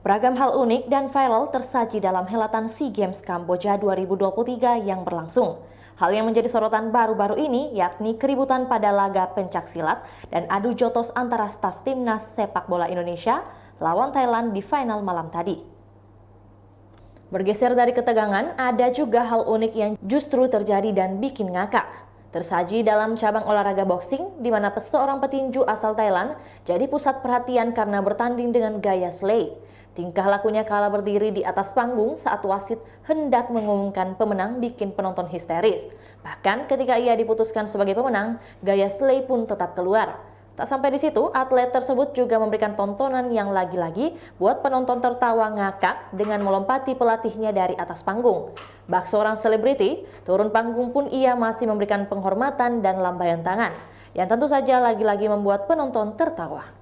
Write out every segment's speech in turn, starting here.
Beragam hal unik dan viral tersaji dalam helatan SEA Games Kamboja 2023 yang berlangsung. Hal yang menjadi sorotan baru-baru ini yakni keributan pada laga pencaksilat dan adu jotos antara staf timnas sepak bola Indonesia lawan Thailand di final malam tadi. Bergeser dari ketegangan, ada juga hal unik yang justru terjadi dan bikin ngakak. Tersaji dalam cabang olahraga boxing, di mana seorang petinju asal Thailand jadi pusat perhatian karena bertanding dengan gaya slay. Tingkah lakunya kala berdiri di atas panggung saat wasit hendak mengumumkan pemenang bikin penonton histeris. Bahkan ketika ia diputuskan sebagai pemenang, gaya slay pun tetap keluar. Tak sampai di situ, atlet tersebut juga memberikan tontonan yang lagi-lagi buat penonton tertawa ngakak dengan melompati pelatihnya dari atas panggung. Bak seorang selebriti, turun panggung pun ia masih memberikan penghormatan dan lambaian tangan, yang tentu saja lagi-lagi membuat penonton tertawa.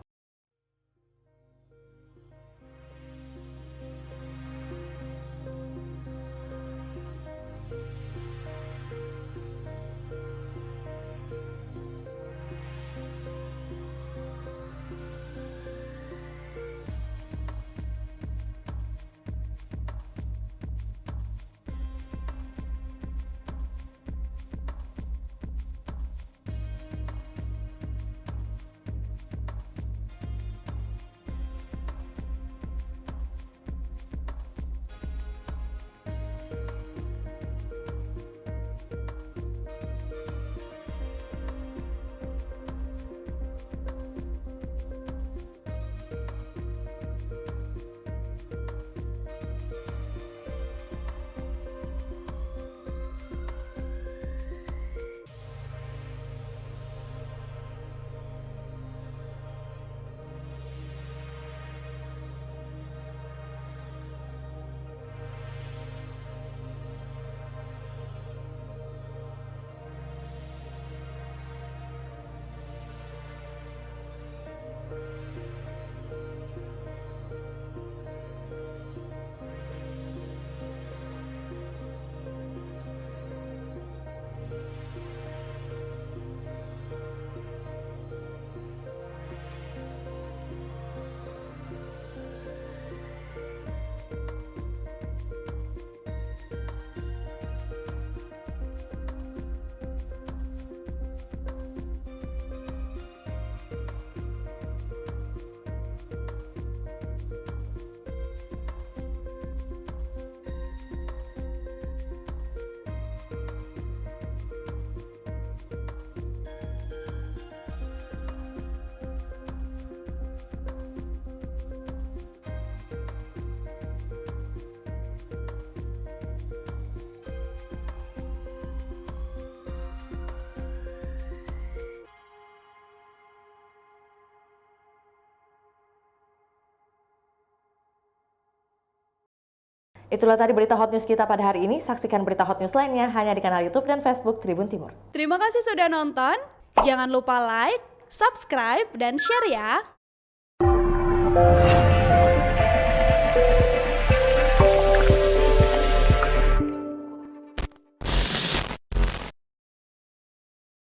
Itulah tadi berita hot news kita pada hari ini. Saksikan berita hot news lainnya hanya di kanal YouTube dan Facebook Tribun Timur. Terima kasih sudah nonton. Jangan lupa like, subscribe, dan share ya.